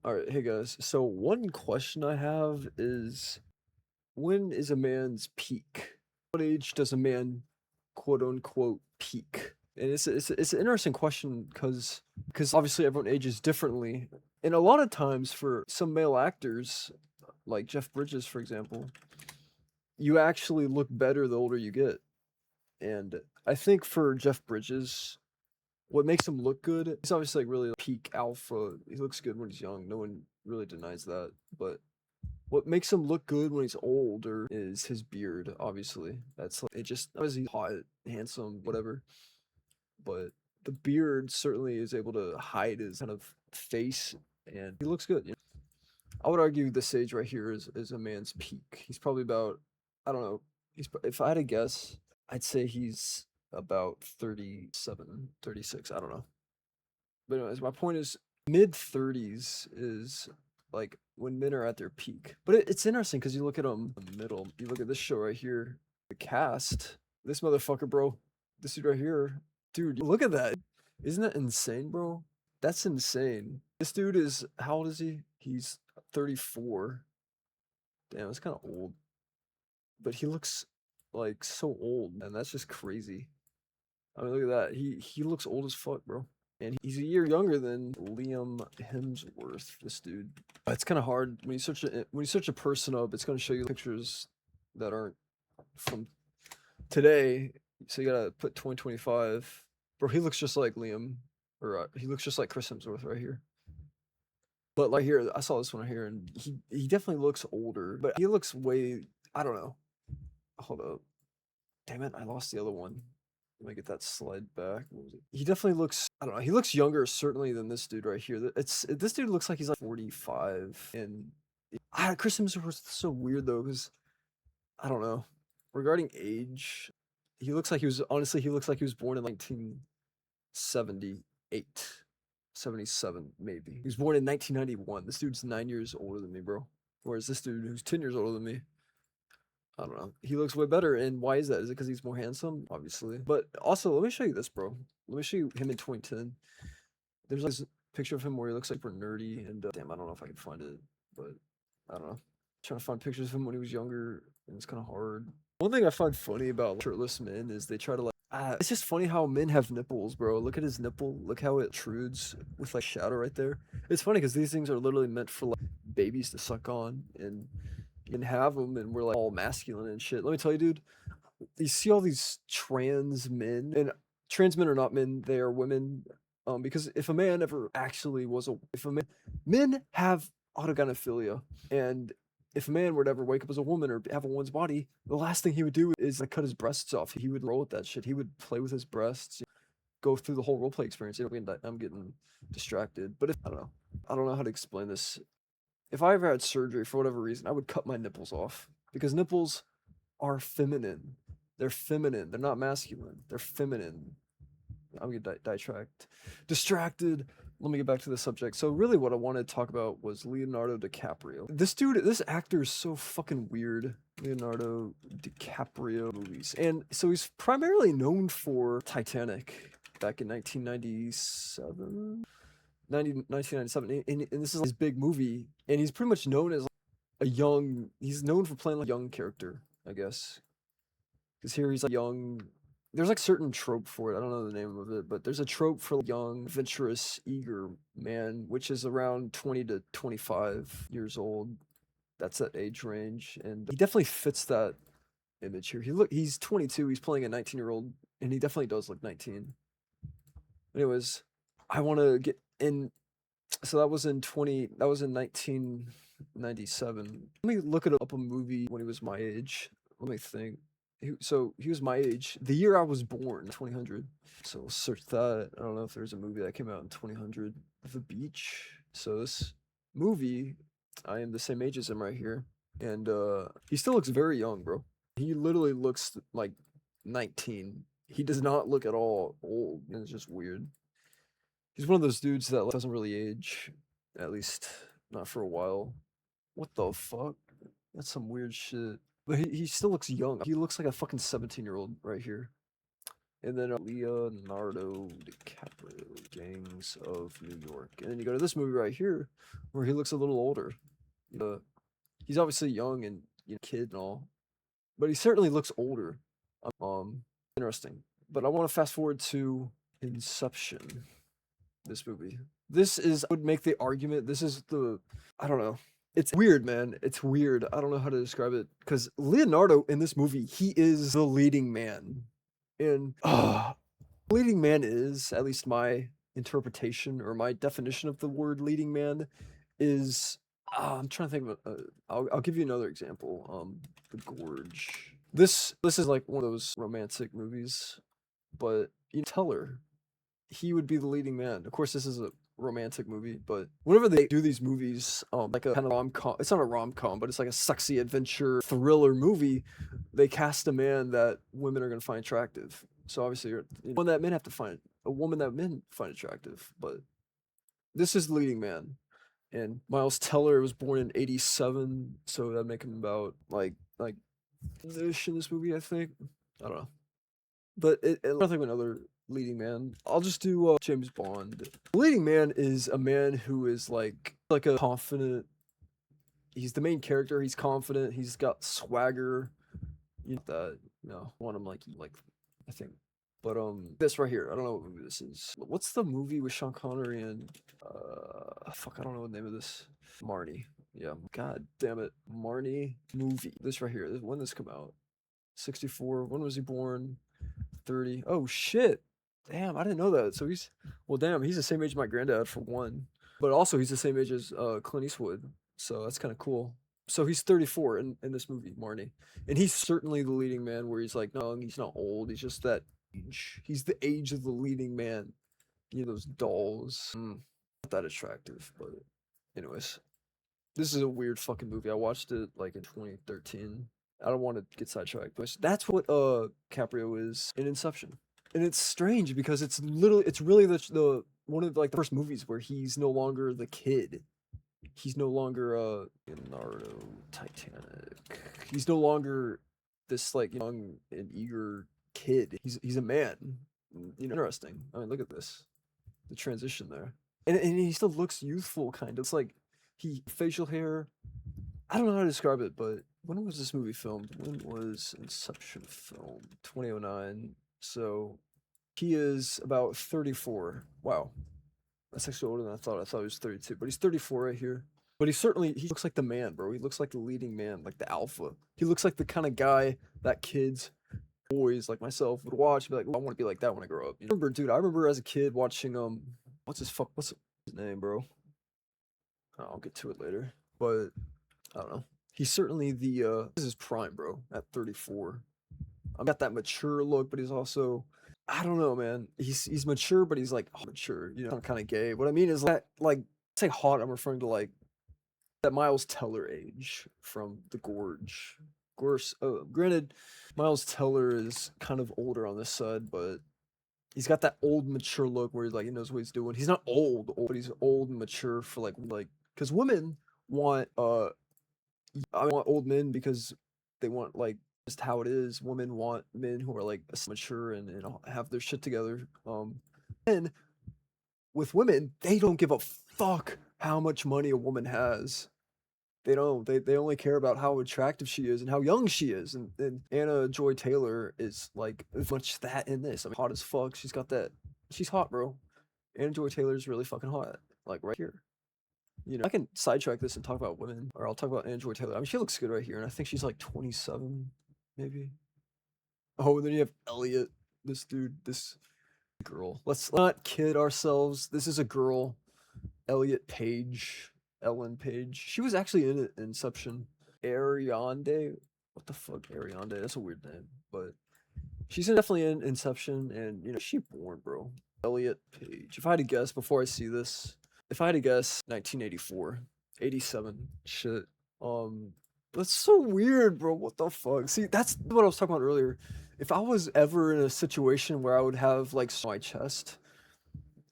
Alright, hey guys. So one question I have is when is a man's peak? What age does a man quote unquote peak? And it's an interesting question because obviously everyone ages differently. And a lot of times for some male actors, like Jeff Bridges, for example, you actually look better the older you get. And I think for Jeff Bridges, what makes him look good, he's obviously like really peak alpha. He looks good when he's young. No one really denies that. But what makes him look good when he's older is his beard, obviously. That's like, it just obviously hot, handsome, whatever. But the beard certainly is able to hide his kind of face and he looks good. I would argue this age right here is a man's peak. He's probably about, I don't know, if I had to guess, I'd say he's about 37, 36. I don't know. But anyways, my point is mid 30s is like when men are at their peak. But it's interesting because you look at them in the middle. You look at this show right here, the cast. This motherfucker, bro. This dude right here, dude. Look at that. Isn't that insane, bro? That's insane. This dude is how old is he? He's 34. Damn, it's kind of old. But he looks like so old, and that's just crazy. I mean, look at that. He looks old as fuck, bro. And he's a year younger than Liam Hemsworth. This dude. It's kind of hard when you search a person up. It's gonna show you pictures that aren't from today. So you gotta put 2025. Bro, he looks just like Liam, or he looks just like Chris Hemsworth right here. But like here, I saw this one right here, and he definitely looks older, but he looks way. I don't know. Hold up. Damn it, I lost the other one. Let me get that slide back. What was it? He definitely looks, I don't know, he looks younger certainly than this dude right here. This dude looks like he's like 45 and Chris Hemsworth was so weird though cuz I don't know. Regarding age, he looks like he was honestly he looks like he was born in 1978, 77 maybe. He was born in 1991. This dude's 9 years older than me, bro. Whereas this dude who's 10 years older than me, I don't know. He looks way better, and why is that? Is it because he's more handsome? Obviously. But also, let me show you this, bro. Let me show you him in 2010. There's like this picture of him where he looks like super nerdy, and damn, I don't know if I can find it, but I don't know. Trying to find pictures of him when he was younger, and it's kind of hard. One thing I find funny about shirtless men is they try to like. It's just funny how men have nipples, bro. Look at his nipple. Look how it intrudes with like shadow right there. It's funny because these things are literally meant for like babies to suck on, and and have them and we're like all masculine and shit. Let me tell you, dude, you see all these trans men and trans men are not men, they are women. Because if a man ever actually was a if a man men have autogynephilia and if a man were to ever wake up as a woman or have a woman's body, the last thing he would do is like cut his breasts off. He would roll with that shit. He would play with his breasts, go through the whole role play experience. I'm getting distracted, but if, I don't know. I don't know how to explain this. If I ever had surgery for whatever reason, I would cut my nipples off because nipples are feminine. They're feminine. They're not masculine. They're feminine. I'm getting distracted. Let me get back to the subject. So really what I wanted to talk about was Leonardo DiCaprio. This actor is so fucking weird. Leonardo DiCaprio movies. And so he's primarily known for Titanic back in 1997. 1997, and this is his big movie, and he's pretty much known as like, he's known for playing like a young character, I guess. Because here he's like young. There's like certain trope for it. I don't know the name of it, but there's a trope for like, young, adventurous, eager man, which is around 20 to 25 years old. That's that age range, and he definitely fits that image here. He's 22. He's playing a 19-year-old, and he definitely does look 19. Anyways, I want to get in. So that was in 1997. Let me look it up a movie when he was my age. Let me think. So he was my age. The year I was born, 2000. So we'll search that. I don't know if there's a movie that came out in 2000. The Beach. So this movie, I am the same age as him right here. And he still looks very young, bro. He literally looks like 19. He does not look at all old. And it's just weird. He's one of those dudes that like, doesn't really age, at least not for a while. What the fuck? That's some weird shit. But he still looks young. He looks like a fucking 17-year-old right here. and then Leonardo DiCaprio, Gangs of New York, and then you go to this movie right here, where he looks a little older. Uh, he's obviously young and kid and all, but he certainly looks older. Um, Interesting. But I want to fast forward to Inception. This movie. This is I would make the argument. This is the I don't know. It's weird, man. It's weird. I don't know how to describe it because Leonardo in this movie, he is the leading man, and leading man is at least my interpretation or my definition of the word leading man is. I'm trying to think of. I'll give you another example. The Gorge. This is like one of those romantic movies, but Teller, he would be the leading man. Of course, this is a romantic movie, but whenever they do these movies, like a kind of rom-com, it's not a rom-com, but it's like a sexy adventure thriller movie, they cast a man that women are going to find attractive. So obviously, one that men have to find, a woman that men find attractive, but this is the leading man. And Miles Teller was born in '87, so that'd make him about like ish in this movie, I think. I don't know. But I don't think of another leading man. I'll just do James Bond. The leading man is a man who is like a confident. He's the main character. He's confident. He's got swagger. You know that. No, want him like I think. But this right here. I don't know what movie this is. What's the movie with Sean Connery and fuck? I don't know what the name of this. Marnie. Yeah. God damn it. Marnie movie. This right here. When did this come out? 64. When was he born? 30. Oh shit. Damn, I didn't know that. So he's he's the same age as my granddad for one. But also he's the same age as Clint Eastwood. So that's kind of cool. So he's 34 in this movie, Marnie. And he's certainly the leading man where he's like, no, he's not old. He's just that age. He's the age of the leading man. You know, those dolls. Not that attractive, but anyways. This is a weird fucking movie. I watched it like in 2013. I don't want to get sidetracked, but that's what Caprio is in Inception, and it's strange because it's really the one of like the first movies where he's no longer the kid. He's no longer Leonardo Titanic. He's no longer this like young and eager kid. He's a man. Interesting. I mean, look at this, the transition there, and he still looks youthful, kind of. It's like facial hair. I don't know how to describe it, but when was this movie filmed? When was Inception filmed? 2009. So he is about 34. Wow. That's actually older than I thought. I thought he was 32, but he's 34 right here. But he looks like the man, bro. He looks like the leading man, like the alpha. He looks like the kind of guy that kids, boys like myself would watch and be like, oh, I want to be like that when I grow up. I remember as a kid watching what's his name, bro? I'll get to it later. But I don't know. He's certainly this is prime, bro, at 34. I've got that mature look, but he's also, I don't know, man. He's mature, but he's like mature, I'm kind of gay. What I mean is that, like, say hot, I'm referring to like that Miles Teller age from The Gorge. Of course, granted, Miles Teller is kind of older on this side, but he's got that old mature look where he's like, he knows what he's doing. He's not old, but he's old and mature for like, because women want, I want old men because they want like just how it is. Women want men who are like mature and have their shit together. And with women, they don't give a fuck how much money a woman has. They don't. They only care about how attractive she is and how young she is. And Anna Joy Taylor is like as much that in this. I mean, hot as fuck. She's got that. She's hot, bro. Anna Joy Taylor's really fucking hot. Like right here. I can sidetrack this and talk about women, or I'll talk about Anna Joy Taylor. I mean, she looks good right here, and I think she's like 27, maybe. Oh, and then you have Elliot, this dude, this girl. Let's not kid ourselves. This is a girl, Elliot Page, Ellen Page. She was actually in Inception. Ariande, what the fuck, Ariande? That's a weird name, but she's definitely in Inception, and she born, bro. Elliot Page. If I had to guess before I see this. If I had to guess, 1984, 87, shit. That's so weird, bro. What the fuck? See, that's what I was talking about earlier. If I was ever in a situation where I would have like my chest,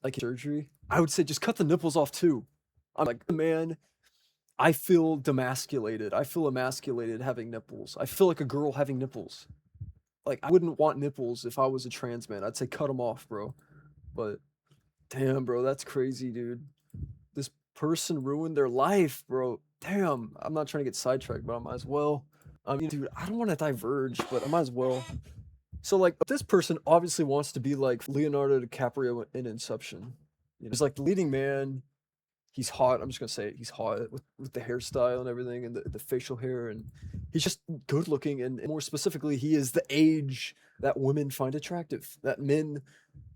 like surgery, I would say just cut the nipples off too. I'm like, man, I feel demasculated. I feel emasculated having nipples. I feel like a girl having nipples. Like, I wouldn't want nipples if I was a trans man. I'd say cut them off, bro. But damn, bro, that's crazy, dude. This person ruined their life, bro. Damn. I'm not trying to get sidetracked, but I might as well. I mean, dude, I don't want to diverge, but I might as well. So, like, this person obviously wants to be like Leonardo DiCaprio in Inception. He's like the leading man. He's hot. I'm just gonna say it. He's hot with the hairstyle and everything, and the facial hair, and he's just good looking. And more specifically, he is the age that women find attractive, that men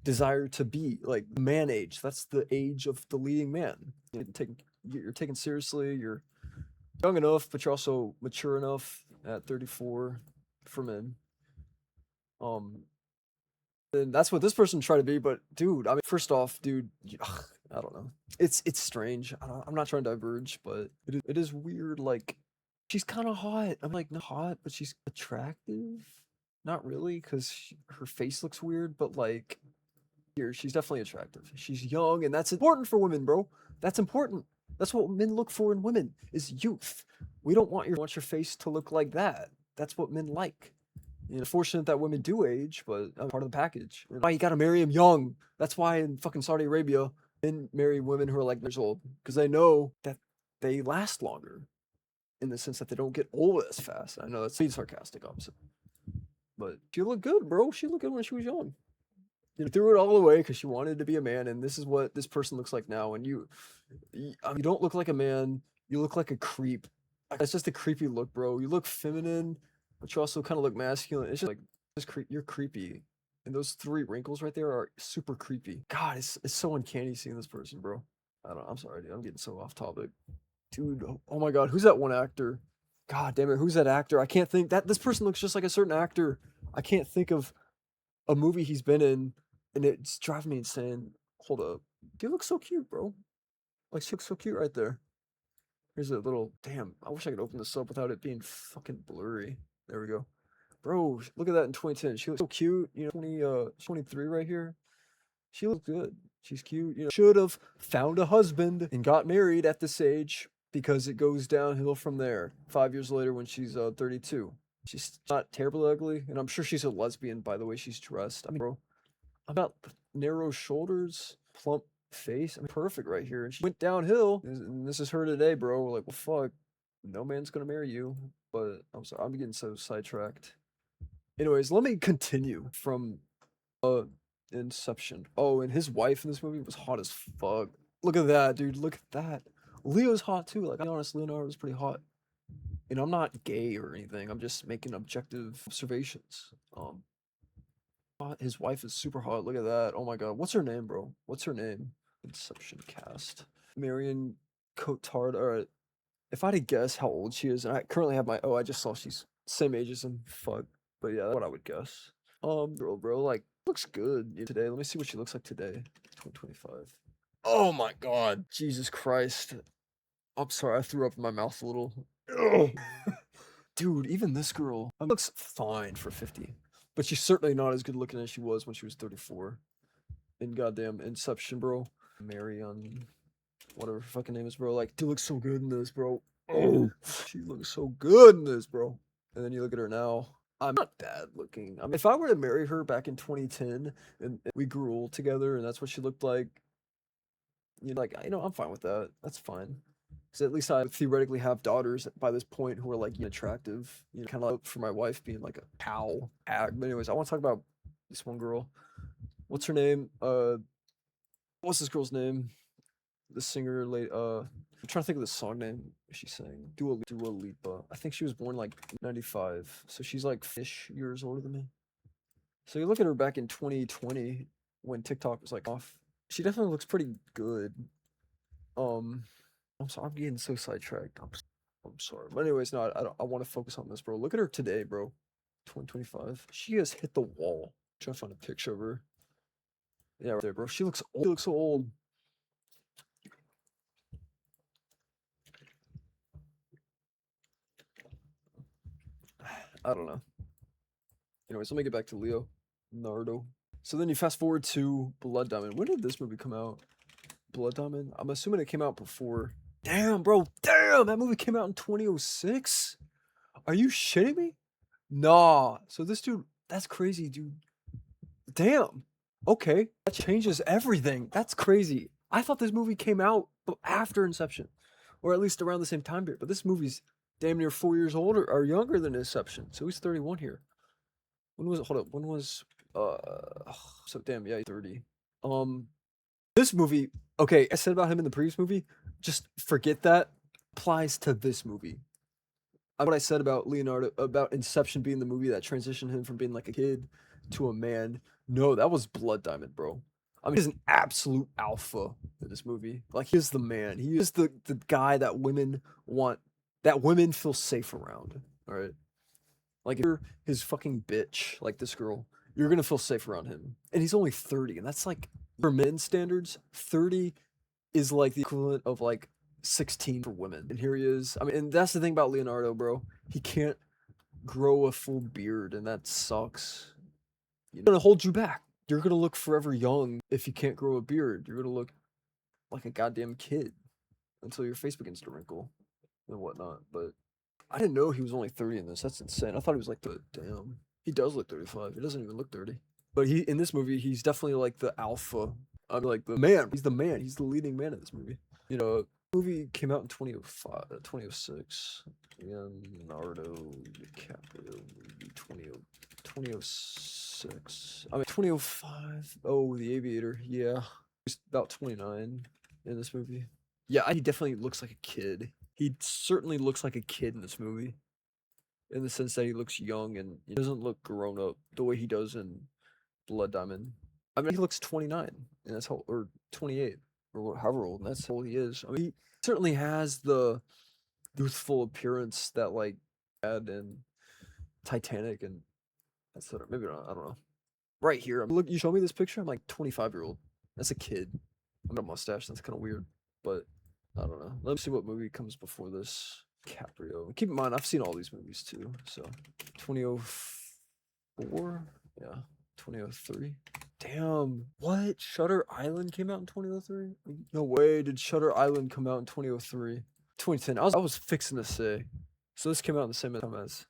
desire to be, like man age. That's the age of the leading man. You're taken seriously. You're young enough, but you're also mature enough at 34 for men. Um, and that's what this person tried to be. But dude, I mean, first off, dude, I don't know. It's strange. I'm not trying to diverge, but it is weird. Like, she's kind of hot. I'm like, not hot, but she's attractive. Not really, because her face looks weird. But like, here, she's definitely attractive. She's young, and that's important for women, bro. That's important. That's what men look for in women is youth. We don't want your face to look like that. That's what men like. Fortunate that women do age, but part of the package. Why you gotta marry them young? That's why in fucking Saudi Arabia, men marry women who are like years old because they know that they last longer, in the sense that they don't get old as fast. I know that's being sarcastic, obviously, but she looked good, bro. She looked good when she was young. Threw it all away because she wanted to be a man, and this is what this person looks like now. And you don't look like a man. You look like a creep. That's just a creepy look, bro. You look feminine, but you also kind of look masculine. It's just like you're creepy, and those 3 wrinkles right there are super creepy. God, it's so uncanny seeing this person, bro. I don't. I'm sorry, dude. I'm getting so off topic, dude. Oh my God, who's that one actor? God damn it, who's that actor? I can't think that this person looks just like a certain actor. I can't think of a movie he's been in, and it's driving me insane. Hold up, you look so cute, bro. Like, she looks so cute right there. Here's a little. Damn, I wish I could open this up without it being fucking blurry. There we go. Bro, look at that in 2010. She looks so cute. 23 right here. She looks good. She's cute. Should have found a husband and got married at this age because it goes downhill from there. 5 years later when she's 32. She's not terribly ugly, and I'm sure she's a lesbian by the way she's dressed. I mean, bro, about narrow shoulders, plump face. I mean, perfect right here. And she went downhill. And this is her today, bro. We're like, well, fuck. No man's gonna marry you. But I'm sorry, I'm getting so sidetracked. Anyways, let me continue from Inception. Oh, and his wife in this movie was hot as fuck. Look at that, dude. Look at that. Leo's hot too. Like, I'll be honest, Leonardo's pretty hot. I'm not gay or anything. I'm just making objective observations. His wife is super hot. Look at that. Oh my God. What's her name, bro? What's her name? Inception cast. Marion Cotillard. All right. If I had to guess how old she is, and I currently have my. Oh, I just saw she's same age as him. Fuck. But yeah, that's what I would guess. Bro, like, looks good today. Let me see what she looks like today. 2025. Oh my God. Jesus Christ. I'm sorry. I threw up in my mouth a little. Ugh. Dude, even this girl looks fine for 50. But she's certainly not as good looking as she was when she was 34. In goddamn Inception, bro. Marion, whatever her fucking name is, bro. Like, she looks so good in this, bro. Oh, she looks so good in this, bro. And then you look at her now. I'm not bad looking. I mean, if I were to marry her back in 2010 and we grew old together and that's what she looked like, I'm fine with that. That's fine. Because at least I theoretically have daughters by this point who are like attractive. Kind of like for my wife being like a cow. But anyways, I want to talk about this one girl. What's her name? What's this girl's name? The singer, I'm trying to think of the song name she sang. Dua Lipa. I think she was born like 95, so she's like ish years older than me. So you look at her back in 2020 when TikTok was like off. She definitely looks pretty good. I'm sorry, I'm getting so sidetracked. I'm sorry. But anyways, no, I want to focus on this, bro. Look at her today, bro. 2025. She has hit the wall. I'm trying to find a picture of her. Yeah, right there, bro. She looks old. She looks so old. I don't know. Anyways, let me get back to Leonardo. So then you fast forward to Blood Diamond. When did this movie come out? Blood Diamond? I'm assuming it came out before. Damn, bro. Damn, that movie came out in 2006? Are you shitting me? Nah. So this dude That's crazy, dude. Damn. Okay, that changes everything. That's crazy. I thought this movie came out after Inception, or at least around the same time period. But this movie's damn near 4 years older or younger than Inception. So he's 31 here. When was it? Hold up. When was so damn, yeah, he's 30. Um this movie, okay, I said about him in the previous movie, just forget that. Applies to this movie. What I said about Leonardo, about Inception being the movie that transitioned him from being like a kid to a man. No, that was Blood Diamond, bro. I mean, he's an absolute alpha in this movie. Like, he's the man. He is the guy that women want, that women feel safe around. All right. Like, if you're his fucking bitch, like this girl, you're gonna feel safe around him. And he's only 30, and that's like, for men standards, 30 is like the equivalent of like 16 for women. And here he is. I mean, and that's the thing about Leonardo, bro. He can't grow a full beard, and that sucks. It's gonna hold you back. You're gonna look forever young if you can't grow a beard. You're gonna look like a goddamn kid until your face begins to wrinkle and whatnot. But I didn't know he was only 30 in this. That's insane. I thought he was like the damn. He does look 35. He doesn't even look 30. But he in this movie, he's definitely like the alpha. I'm like the man. He's the man. He's the leading man in this movie. You know, the movie came out in 2005, 2006. Leonardo DiCaprio movie 2006. I mean 2005. Oh, The Aviator. Yeah, he's about 29 in this movie. Yeah, he definitely looks like a kid. He certainly looks like a kid in this movie, in the sense that he looks young and he doesn't look grown up the way he does in Blood Diamond. I mean, he looks 29, and that's how, or 28, or however old, and that's how old he is. I mean, he certainly has the youthful appearance that like had in Titanic and etc. Maybe not. I don't know. Right here, look. You show me this picture. I'm like 25-year-old. That's a kid. I'm got a mustache. That's kind of weird, but I don't know. Let me see what movie comes before this. Caprio. Keep in mind, I've seen all these movies too. So, 2004. Yeah, 2003. Damn, what? Shutter Island came out in 2003? No way, did Shutter Island come out in 2003? 2010. I was fixing to say. So this came out in the same time as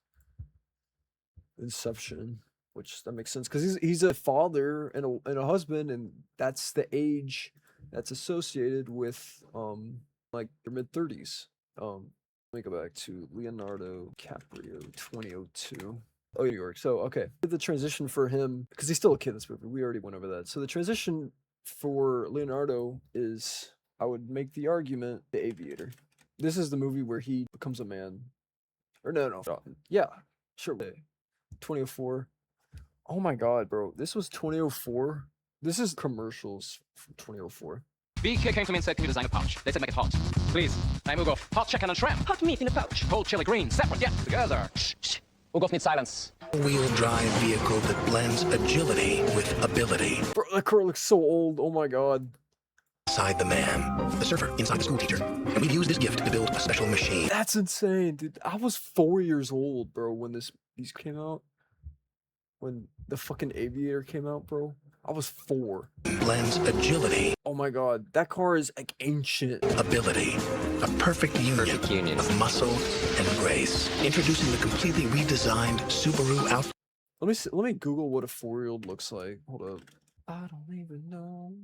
Inception, which that makes sense because he's a father and a husband, and that's the age that's associated with like your mid-30s. Let me go back to Leonardo DiCaprio 2002. Oh, New York. So, okay. The transition for him, because he's still a kid in this movie. We already went over that. So, the transition for Leonardo is, I would make the argument, The Aviator. This is the movie where he becomes a man. Or no. Yeah, sure. 2004. Oh my god, bro. This was 2004. This is commercials from 2004. BK came to me and said, can you design a pouch? They said make it hot. Please. I'm Ugo. Hot chicken and shrimp. Hot meat in a pouch. Cold chili green. Separate. Yeah, together. Shh. Ugo needs silence. Wheel drive vehicle that blends agility with ability. Bro, that car looks so old. Oh my god. Inside the man, the surfer inside the school teacher. And we've used this gift to build a special machine. That's insane, dude. I was 4 years old, bro, when these came out. When the fucking Aviator came out, bro. I was 4. Blends agility. Oh my god, that car is like ancient. Ability. A perfect union of muscle and grace. Introducing the completely redesigned Subaru outfit. Let me Google what a 4-year-old looks like. Hold up. I don't even know.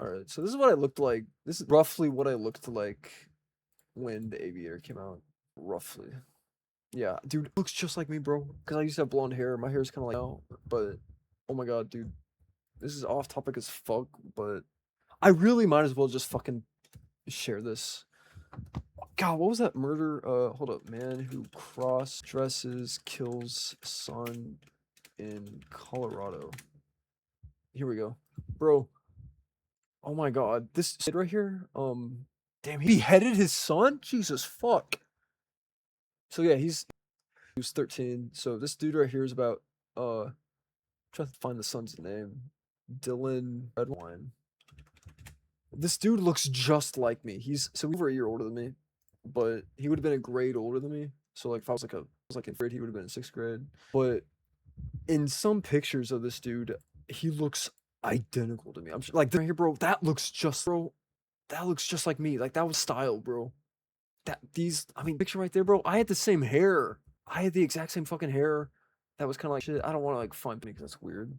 Alright, so this is what I looked like. This is roughly what I looked like when the Aviator came out. Roughly. Yeah, dude, looks just like me, bro. Because I used to have blonde hair. My hair is kind of like now, but oh my god, dude. This is off topic as fuck, but I really might as well just fucking share this. God, what was that murder? Hold up. Man who cross-dresses kills son in Colorado. Here we go. Bro. Oh my god. This kid right here, damn, he beheaded his son? Jesus fuck. So yeah, he was 13. So this dude right here is about, I'm trying to find the son's name. Dylan Redwine. This dude looks just like me. He's over a year older than me, but he would have been a grade older than me. So like if I was like in grade, he would have been in 6th grade. But in some pictures of this dude, he looks identical to me. I'm like right here, bro. That looks just like me. Like that was style, bro. Picture right there, bro. I had the same hair. I had the exact same fucking hair. that was kind of like shit. I don't want to like find because that's weird.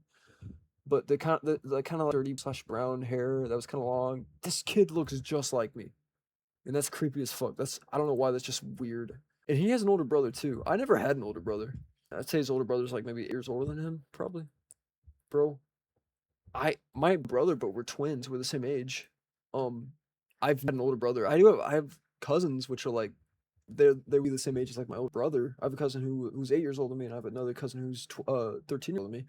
But the kind of like dirty slash brown hair that was kind of long. This kid looks just like me, and that's creepy as fuck. That's I don't know why. That's just weird. And he has an older brother too. I never had an older brother. I'd say his older brother's like maybe 8 years older than him, probably. Bro, my brother, but we're twins. We're the same age. Um, I've had an older brother. I have cousins which are like they be the same age as like my older brother. I have a cousin who's 8 years older than me, and I have another cousin who's 13 years older than me.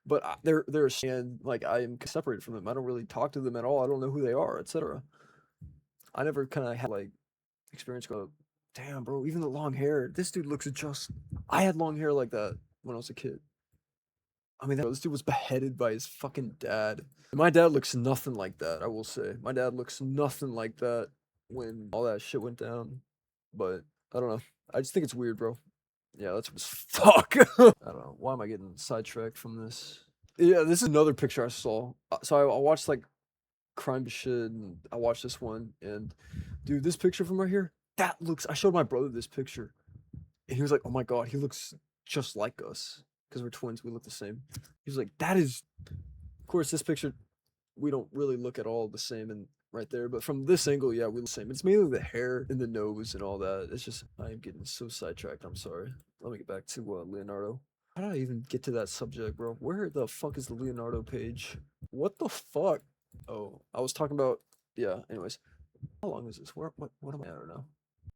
But they're and like I am separated from them. I don't really talk to them at all. I don't know who they are, etc. I never kind of had like experience go, damn, bro. Even the long hair. This dude looks just. I had long hair like that when I was a kid. I mean, this dude was beheaded by his fucking dad. My dad looks nothing like that, I will say. My dad looks nothing like that when all that shit went down. But I don't know. I just think it's weird, bro. Yeah, that's fuck. I don't know. Why am I getting sidetracked from this? Yeah, this is another picture I saw. So I watched like crime shit, and I watched this one, and dude, this picture from right here, that looks. I showed my brother this picture, and he was like, "Oh my god, he looks just like us because we're twins. We look the same." He was like, "That is." Of course, this picture we don't really look at all the same and right there, but from this angle, yeah, we look the same. It's mainly the hair and the nose and all that. It's just I am getting so sidetracked. I'm sorry. Let me get back to Leonardo. How did I even get to that subject, bro? Where the fuck is the Leonardo page? What the fuck? Oh, I was talking about. Yeah. Anyways, how long is this? What am I? I don't know.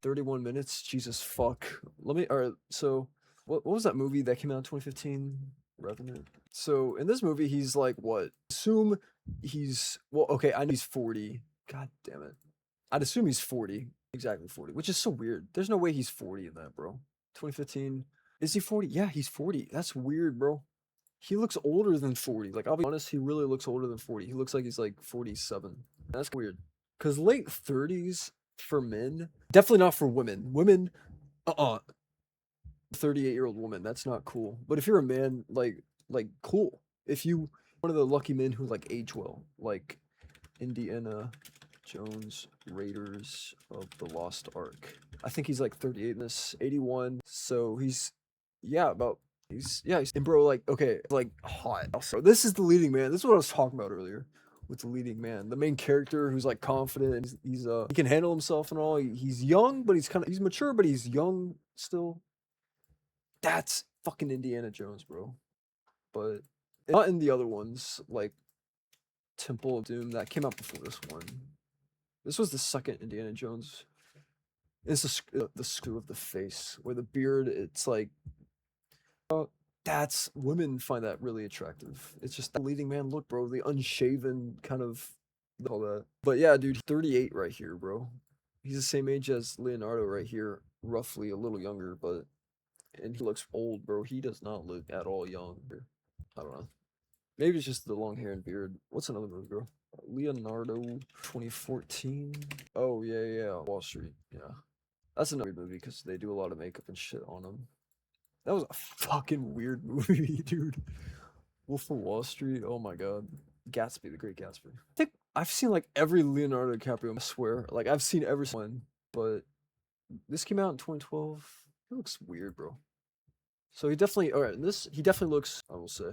31 minutes. Jesus fuck. Let me. All right. So, what was that movie that came out in 2015? Revenant. So in this movie, he's like what? Assume he's well. Okay, I know he's 40. God damn it. I'd assume he's 40. Exactly 40, which is so weird. There's no way he's 40 in that, bro. 2015. Is he 40? Yeah, he's 40. That's weird, bro. He looks older than 40. Like, I'll be honest, he really looks older than 40. He looks like he's like 47. That's weird. Because late 30s for men, definitely not for women. Women, 38-year-old woman, that's not cool. But if you're a man, like cool. If you one of the lucky men who like age well, like Indiana Jones Raiders of the Lost Ark. I think he's like 38 in this, 81. So he's he's and bro, like okay, like hot. So this is the leading man. This is what I was talking about earlier with the leading man, the main character who's like confident. He's he can handle himself and all. He's young, but he's mature, but he's young still. That's fucking Indiana Jones, bro. But not in the other ones like Temple of Doom that came out before this one. This was the second Indiana Jones. It's the screw of the face where the beard. It's like that's women find that really attractive. It's just the leading man look, bro. The unshaven kind of all that. But yeah, dude, 38 right here, bro. He's the same age as Leonardo right here, roughly a little younger, but and he looks old, bro. He does not look at all young. I don't know. Maybe it's just the long hair and beard. What's another movie, bro? Leonardo 2014. Oh yeah, Wall Street. Yeah, that's another movie because they do a lot of makeup and shit on him. That was a fucking weird movie, dude. Wolf of Wall Street. Oh my god. Gatsby, the Great Gatsby. I think I've seen like every Leonardo DiCaprio. I swear, like I've seen every one, but this came out in 2012. It looks weird, bro. So he definitely. All right, he definitely looks. I will say.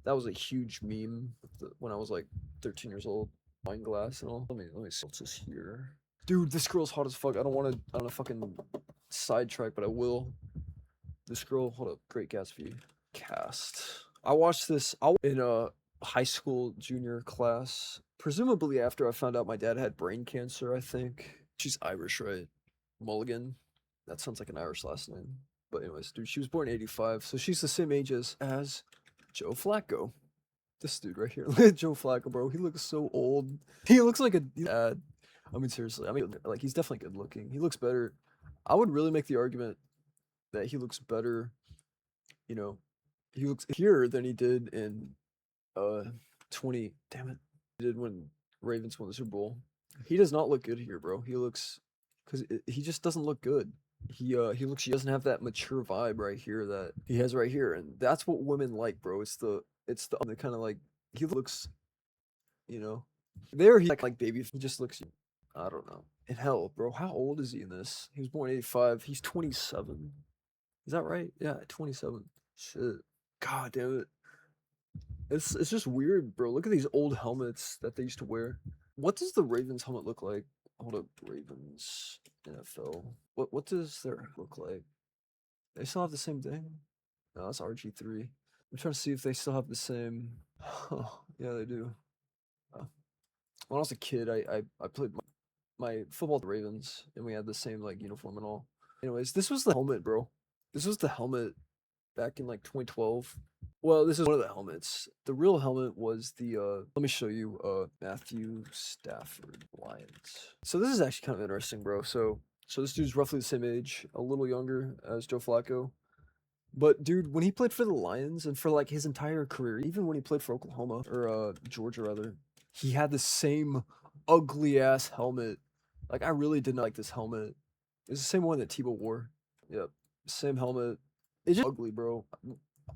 That was a huge meme when I was like 13 years old. Wine glass and all. Let me see what's this here. Dude, this girl's hot as fuck. I don't want to fucking sidetrack, but I will. This girl, hold up, Great Gatsby cast. I watched this in a high school junior class, presumably after I found out my dad had brain cancer. I think she's Irish, right? Mulligan. That sounds like an Irish last name. But anyways, dude, she was born in 85, so she's the same age as Joe Flacco. This dude right here. Look at Joe Flacco, bro. He looks so old. He looks like a dad. I mean, seriously. I mean, like, he's definitely good looking. He looks better. I would really make the argument that he looks better, you know, he looks here than he did in 20. Damn it. He did when Ravens won the Super Bowl. He does not look good here, bro. He looks, because he just doesn't look good. He doesn't have that mature vibe right here that he has right here, and that's what women like, bro. It's the kind of like he looks, you know, there he like baby. He just looks, I don't know. And hell, bro, how old is he in this? He was born in 85. He's 27. Is that right? Yeah, 27. Shit. God damn it. It's just weird, bro. Look at these old helmets that they used to wear. What does the Ravens helmet look like? Hold up, Ravens NFL. What does their look like? They still have the same thing? No, that's RG3. I'm trying to see if they still have the same. Yeah, they do. When I was a kid, I played my football with the Ravens, and we had the same like uniform and all. Anyways, this was the helmet, bro. This was the helmet back in like 2012. Well, this is one of the helmets. The real helmet was the let me show you Matthew Stafford Lions. So this is actually kind of interesting, bro. So this dude's roughly the same age, a little younger as Joe Flacco. But dude, when he played for the Lions and for like his entire career, even when he played for Oklahoma or Georgia rather, he had the same ugly ass helmet. Like I really didn't like this helmet. It's the same one that Tebow wore. Yep, same helmet. It's just ugly, bro.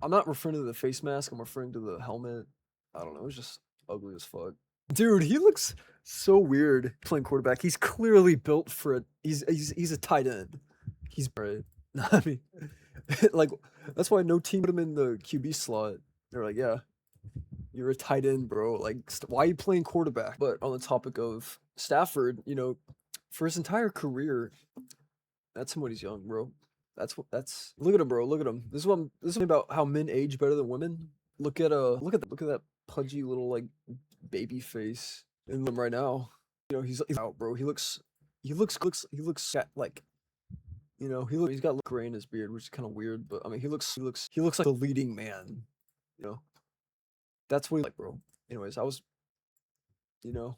I'm not referring to the face mask. I'm referring to the helmet. I don't know. It was just ugly as fuck. Dude, he looks so weird playing quarterback. He's clearly built for it. He's a tight end. He's right. I mean, like that's why no team put him in the QB slot. They're like, yeah, you're a tight end, bro. Like, why are you playing quarterback? But on the topic of Stafford, you know, for his entire career, that's him when he's young, bro. That's look at him, bro. Look at him. This is about how men age better than women. Look at that pudgy little like baby face in him right now. You know, he's out, bro. He looks like, you know, he's got gray in his beard, which is kind of weird, but I mean, he looks like the leading man. You know, that's what he like, bro. Anyways, you know,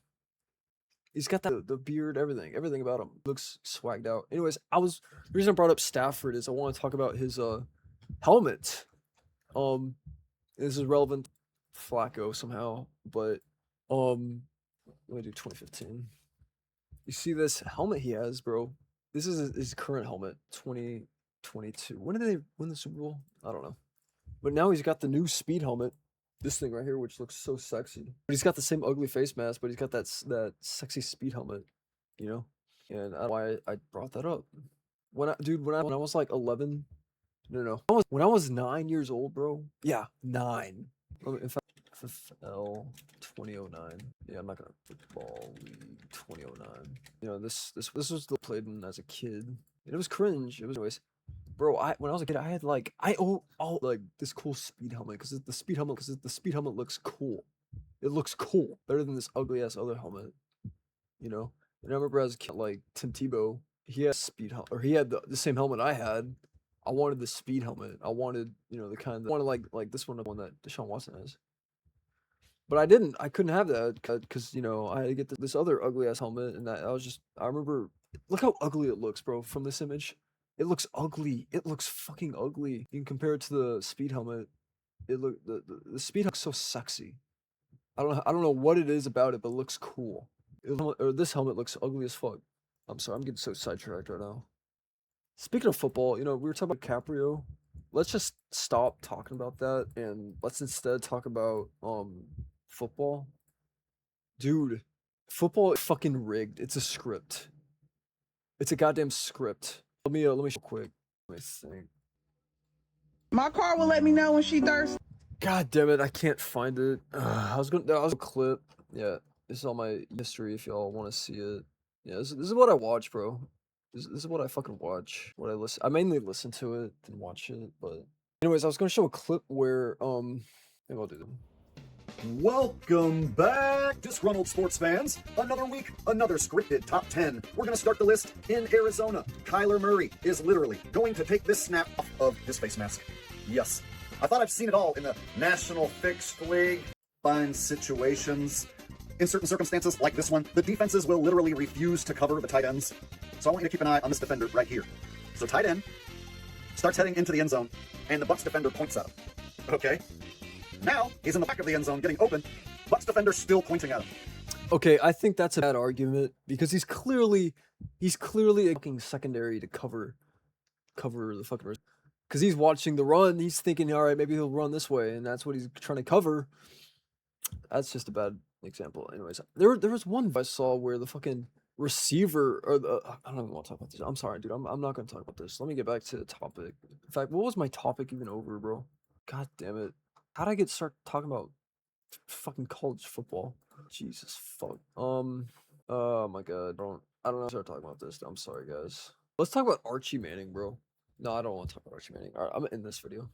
he's got the beard, everything about him looks swagged out. Anyways, the reason I brought up Stafford is I want to talk about his helmet. This is relevant to Flacco somehow, but let me do 2015. You see this helmet he has, bro? This is his current helmet, 2022. When did they win the Super Bowl? I don't know. But now he's got the new speed helmet. This thing right here, which looks so sexy. But he's got the same ugly face mask, but he's got that sexy speed helmet, you know? And that's why I brought that up. When I was like 11, no. When I was 9 years old, bro. Yeah, 9. In fact, FFL 2009. Yeah, I'm not gonna football league 2009. You know, this was still played in as a kid. And it was cringe. It was anyways. Bro, when I was a kid, I had like all like this cool speed helmet because the speed helmet looks cool. It looks cool better than this ugly ass other helmet, you know. And I remember as a kid, like Tim Tebow, he had speed helmet, or he had the same helmet I had. I wanted the speed helmet. I wanted, you know, the kind that I wanted like this one that Deshaun Watson has. But I didn't. I couldn't have that because you know I had to get this other ugly ass helmet, and I remember. Look how ugly it looks, bro, from this image. It looks ugly. It looks fucking ugly. You can compare it to the speed helmet. The speed helmet's so sexy. I don't know what it is about it, but it looks cool. This helmet looks ugly as fuck. I'm sorry, I'm getting so sidetracked right now. Speaking of football, you know, we were talking about DiCaprio. Let's just stop talking about that and let's instead talk about football. Dude, football is fucking rigged. It's a script. It's a goddamn script. Let me show quick. Let me think. My car will let me know when she thirsty. God damn it, I can't find it. That was a clip. Yeah, this is all my history if y'all want to see it. Yeah, this is what I watch, bro. This is what I fucking watch. What I listen. I mainly listen to it than watch it, but anyways, I was gonna show a clip where maybe I'll do them. Welcome back, disgruntled sports fans. Another week, another scripted top 10. We're going to start the list in Arizona. Kyler Murray is literally going to take this snap off of his face mask. Yes, I thought I've seen it all in the National Fixed League. Fine situations. In certain circumstances, like this one, the defenses will literally refuse to cover the tight ends. So I want you to keep an eye on this defender right here. So tight end starts heading into the end zone, and the Bucs defender points at him. Okay? Now, he's in the back of the end zone getting open. Bucs defender still pointing at him. Okay, I think that's a bad argument because he's clearly looking secondary to cover the fucking, because he's watching the run. He's thinking, all right, maybe he'll run this way, and that's what he's trying to cover. That's just a bad example. Anyways, there was one I saw where the fucking receiver or the I don't even want to talk about this. I'm sorry, dude. I'm not gonna talk about this. Let me get back to the topic. In fact, what was my topic even over, bro? God damn it. How'd I get start talking about fucking college football? Jesus fuck. Oh my god. I don't know how to start talking about this. I'm sorry, guys. Let's talk about Archie Manning, bro. No, I don't want to talk about Archie Manning. Alright, I'm gonna end this video.